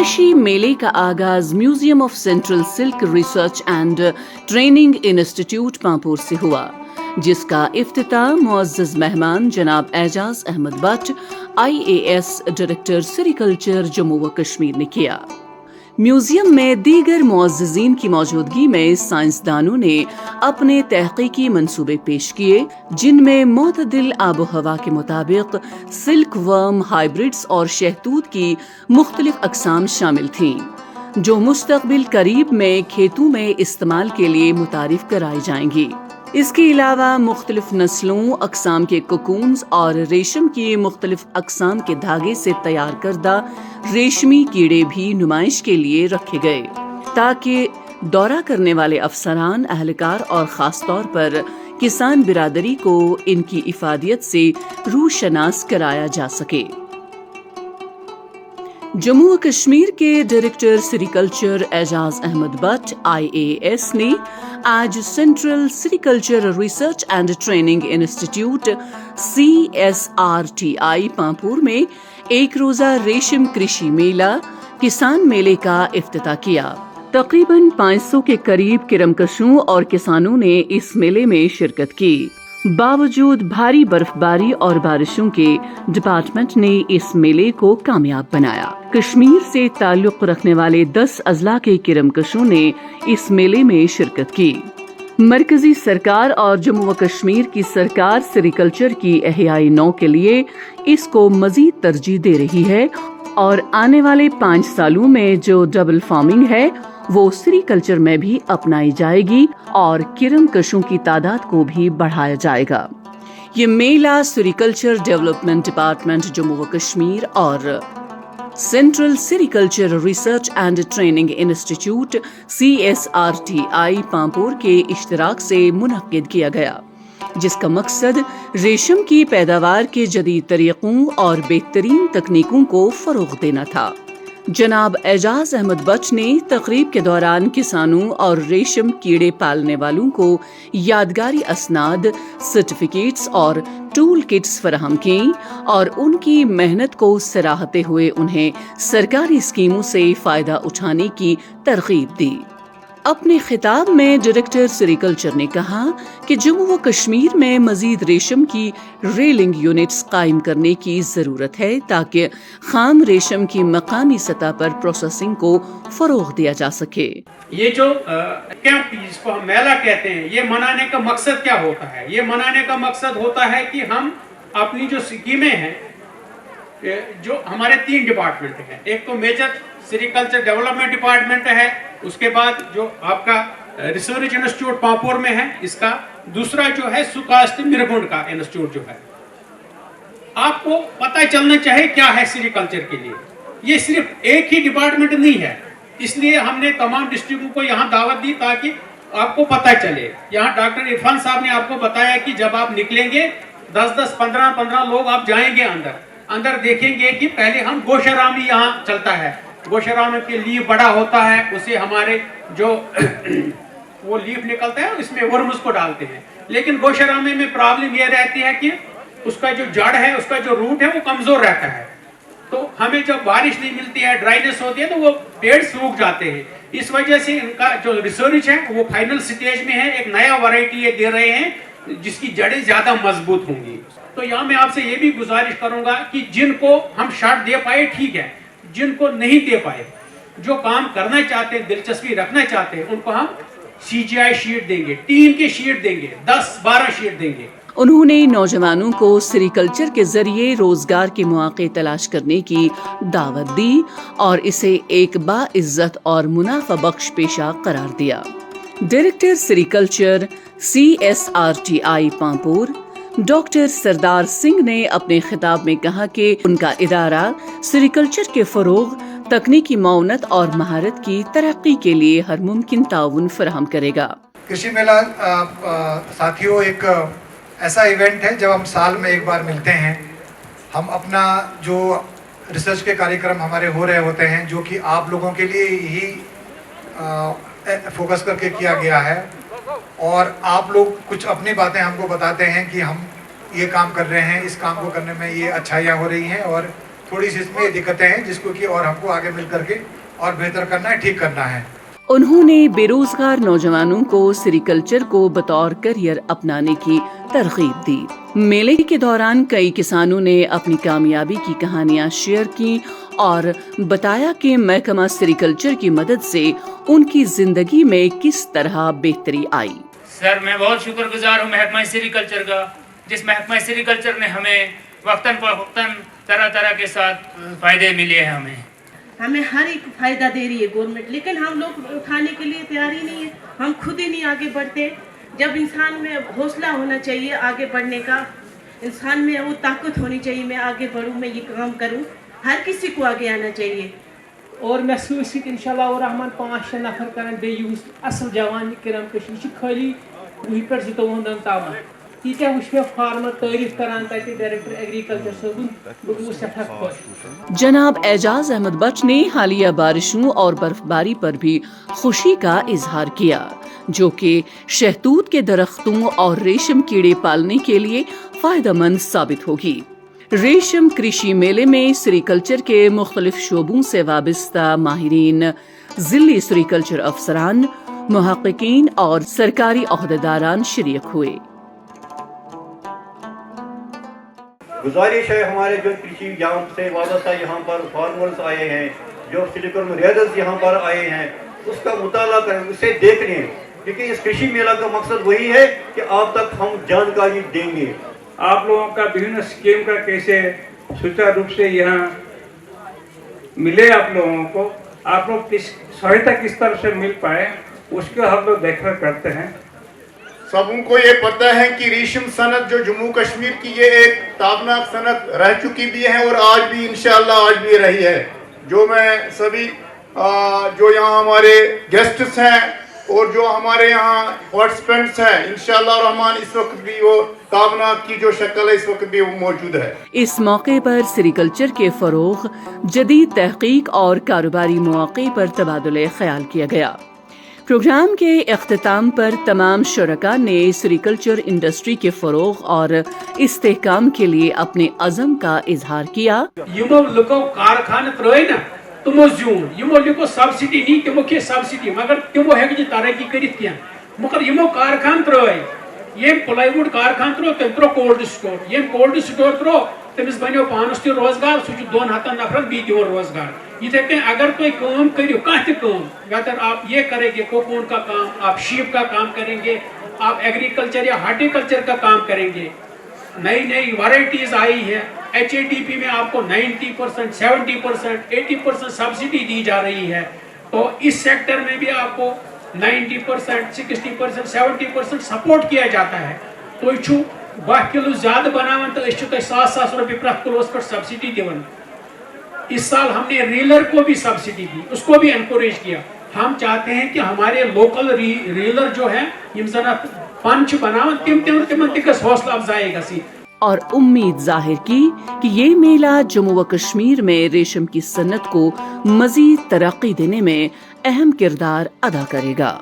कृषि मेले का आगाज museum of central silk research and training institute Pampore से हुआ, जिसका इफ्तिताह मुअज़्ज़ज़ मेहमान जनाब Ejaz Ahmad Bhat IAS director sericulture Jammu व कश्मीर ने किया। म्यूजियम में दीगर मुअज़्ज़ज़ीन की मौजूदगी में साइंसदानों ने अपने तहकीकी मंसूबे पेश किए, जिनमें मोतदिल आबो हवा के मुताबिक सिल्क वर्म हाइब्रिड्स और शहतूत की मुख्तलिफ अक़साम शामिल थीं, जो मुस्तक़बिल करीब में खेतों में इस्तेमाल के लिए मुतारिफ कराई जाएंगी। इसके अलावा मुख्तलिफ नस्लों, अक़साम के कोकून्स और रेशम की मुख्तलिफ अक़साम के धागे से तैयार करदा रेशमी कीड़े भी नुमाइश के लिए रखे गए, ताकि दौरा करने वाले अफसरान, अहलकार और ख़ास तौर पर किसान बिरादरी को इनकी इफादियत से रूशनास कराया जा सके। जम्मू व कश्मीर के director sericulture Ejaz Ahmad Bhat IAS ने आज central sericulture research and training institute CSRTI Pampore में एक रोजा रेशम कृषि मेला किसान मेले का इफ्तिताह किया। तकरीबन 500 के करीब किरमकशों और किसानों ने इस मेले में शिरकत की। बावजूद भारी बर्फबारी और बारिशों के डिपार्टमेंट ने इस मेले को कामयाब बनाया। कश्मीर से ताल्लुक रखने वाले 10 अजला के किरमकशों ने इस मेले में शिरकत की। मरकजी सरकार और जम्मू व कश्मीर की सरकार सेरिकल्चर की एहयाई नौ के लिए इसको मजीद तरजीह दे रही है और आने वाले 5 सालों में जो डबल फार्मिंग है वो सेरिकल्चर में भी अपनाई जाएगी और किरमकशों की तादाद को भी बढ़ाया जाएगा। ये मेला सेरिकल्चर डेवलपमेंट डिपार्टमेंट जम्मू व कश्मीर और central sericulture research and training institute CSRTI Pampore के इश्तिराक से मुनक्किद किया गया, जिसका मकसद रेशम की पैदावार के जदीद तरीकों और बेहतरीन तकनीकों को फरोग देना था। जनाब एजाज अहमद बट ने तकरीब के दौरान किसानों और रेशम कीड़े पालने वालों को यादगारी असनाद, सर्टिफिकेट्स और टूल किट्स फराहम की और उनकी मेहनत को सराहते हुए उन्हें सरकारी स्कीमों से फ़ायदा उठाने की तरगीब दी। अपने खिताब में डायरेक्टर सेरिकल्चर ने कहा कि जम्मू व कश्मीर में मजीद रेशम की रेलिंग यूनिट्स कायम करने की ज़रूरत है, ताकि खाम रेशम की मकामी सतह पर प्रोसेसिंग को फ़रोग़ दिया जा सके। ये जो कैंप जिसको हम मेला कहते हैं, ये मनाने का मकसद क्या होता है? ये मनाने का मकसद होता है कि हम अपनी जो स्कीमें हैं, जो हमारे 3 डिपार्टमेंट हैं, एक तो मेजर सेरिकल्चर डेवलपमेंट डिपार्टमेंट है, उसके बाद जो आपका रिसर्च इंस्टीट्यूट पांपोर में है इसका, दूसरा जो है सुकास्ट मिरगुंड का इंस्टीट्यूट जो है। आपको पता चलना चाहिए क्या है सेरिकल्चर के लिए। ये सिर्फ एक ही डिपार्टमेंट नहीं है, इसलिए हमने तमाम डिस्ट्रिक्टों को यहाँ दावत दी ताकि आपको पता चले। यहाँ डॉक्टर इरफान साहब ने आपको बताया कि जब आप निकलेंगे 10-10, 15-15 लोग आप जाएंगे अंदर देखेंगे कि पहले हम गोशरामी यहाँ चलता है। गोशरामी के लीफ बड़ा होता है, उसे हमारे जो वो लीफ निकलता है उसमें वर्म्स को डालते हैं, लेकिन गोशरामी में प्रॉब्लम ये रहती है कि उसका जो जड़ है, उसका जो रूट है वो कमजोर रहता है। तो हमें जब बारिश नहीं मिलती है, ड्राइनेस होती है, तो वो पेड़ सूख जाते हैं। इस वजह से इनका जो रिसर्च है वो फाइनल स्टेज में है। एक नया वैरायटी ये दे रहे हैं जिसकी जड़ें ज्यादा मजबूत होंगी। तो यहाँ मैं आपसे ये भी गुजारिश करूंगा कि जिनको हम शॉट दे पाए ठीक है, जिनको नहीं दे पाए, जो काम करना चाहते हैं, दिलचस्पी रखना चाहते हैं, उनको हम CGI शीट देंगे, 3 की शीट देंगे, 10-12 शीट देंगे। उन्होंने नौजवानों को सेरिकल्चर के जरिए रोजगार के मौके तलाश करने की दावत दी और इसे एक बाइज्जत और मुनाफा बख्श पेशा करार दिया। Director sericulture CSRTI Pampore doctor Sardar Singh ने अपने खिताब में कहा कि उनका इदारा सेरिकल्चर के फरोग, तकनीकी माउनत और महारत की तरक्की के लिए हर मुमकिन ताउन फराहम करेगा। कृषि मेला साथियों एक ऐसा इवेंट है जब हम साल में एक बार मिलते हैं। हम अपना जो रिसर्च के कार्यक्रम हमारे हो रहे होते हैं, जो कि आप लोगों के लिए ही फोकस करके किया गया है, और आप लोग कुछ अपनी बातें हमको बताते हैं कि हम ये काम कर रहे हैं, इस काम को करने में ये अच्छाइयाँ हो रही हैं और थोड़ी सी इसमें दिक्कतें हैं जिसको कि और हमको आगे मिल करके और बेहतर करना है, ठीक करना है। उन्होंने बेरोजगार नौजवानों को सेरिकल्चर को बतौर करियर अपनाने की तरगीब दी। मेले के दौरान कई किसानों ने अपनी कामयाबी की कहानियां शेयर की और बताया कि महकमा सेरिकल्चर की मदद से उनकी जिंदगी में किस तरह बेहतरी आई। सर, मैं बहुत शुक्रगुजार हूँ महकमा सेरिकल्चर का, जिस महकमा सेरिकल्चर ने हमें वक्तन फवक्तन तरह तरह के साथ फायदे मिले हैं। हमें हर एक फायदा दे रही है गवर्नमेंट, लेकिन हम लोग उठाने के लिए तैयार ही नहीं है। हम खुद ही नहीं आगे बढ़ते। जब इंसान में हौसला होना चाहिए आगे बढ़ने का, इंसान में वो ताकत होनी चाहिए, मैं आगे बढ़ूँ, मैं ये काम करूँ, हर किसी को आगे आना चाहिए। और मैं सूसित इंशाल्लाह और रहमान 5-6 नफर करन बे यूज असल जवान किरम कशी खाली वही पर 2 ताम तीत्या वुश फार्मर तारीफ करान तक डायरेक्टर एग्रीकल्चर सबन बगु सठा खुश। जनाब एजाज अहमद बट ने हालिया बारिशों और बर्फबारी पर भी खुशी का इजहार किया, जो कि शहतूत के दरख्तों और रेशम कीड़े पालने के लिए फायदेमंद साबित होगी। रेशम कृषि मेले में सेरिकल्चर के मुख्तलिफ शोबों से वाबस्ता माहिरीन, जिली सेरिकल्चर अफसरान, मुहक्किकीन और सरकारी ओहदेदारान शरीक हुए। गुजारिश है हमारे जो कृषि यहाँ से वाबस्ता यहाँ पर फार्मर्स आए हैं, जो सिलिकॉन रेडर्स यहाँ पर आए हैं, उसका मुताला करें, उसे देख लें, क्योंकि इस कृषि मेला का मकसद वही है कि आप तक हम जानकारी देंगे। आप लोगों का विभिन्न स्कीम का कैसे सुचारू रूप से यहाँ मिले आप लोगों को, आप लोग किस सहायता किस तरह से मिल पाए, उसका हम लोग देखरेख करते हैं। सबको ये पता है कि रेशम सनत जो जम्मू कश्मीर की ये एक ताबनाक सनत रह चुकी भी है और आज भी इंशाअल्लाह आज भी रही है। जो मैं सभी जो यहाँ हमारे गेस्ट्स हैं और जो हमारे यहाँ पार्टिसिपेंट्स हैं, इंशाअल्लाह रहमान इस वक्त भी वो ताबनाक की जो शक्ल है इस वक्त भी वो मौजूद है। इस मौके पर सेरिकल्चर के फरोग, जदीद तहकीक और कारोबारी मौके पर तबादुले ख्याल किया गया। प्रोग्राम के इख्तिताम पर तमाम शुरका ने सेरिकल्चर इंडस्ट्री के फरोग और इस्तेहकाम के लिए अपने अज़म का इजहार किया। यमो लुको कारखाना त्रय ना तुमो जून यमो लुको सब्सिडी नी तुमो के सब्सिडी मगर तुमो हेक जी तरक्की करित किया मगर यमो कारखाना त्रय ये प्लाईवुड कारखाना त्रो तम त्रो कोल्ड स्टोर ये कोल्ड स्टोर त्रो तमिस बनो पानस ते रोजगार सु 200 नफरन भी दियो रोजगार। इथे के अगर कोई काम करियो काहे काम अगर आप ये करेंगे कोकून का काम, आप शीप का काम करेंगे, आप एग्रीकल्चर या हार्टिकल्चर का काम करेंगे, नई नई वैरायटीज आई है। HADP में आपको 90%, 70%, 80% सब्सिडी दी जा रही है, तो इस सेक्टर में भी आपको 90%, 60%, 70% सपोर्ट किया जाता है। तो ये 10 किलो ज्यादा बनावन तो 100,000 रुपये प्रति किलो पर सब्सिडी दिवन। इस साल हमने रीलर को भी सब्सिडी दी, उसको भी एनकरेज किया। हम चाहते हैं कि हमारे लोकल रीलर जो है पंच बनावन तिम हौसला अफजाई गसी। और उम्मीद जाहिर की कि ये मेला जम्मू व कश्मीर में रेशम की सन्नत को मजीद तरक्की देने में अहम किरदार अदा करेगा।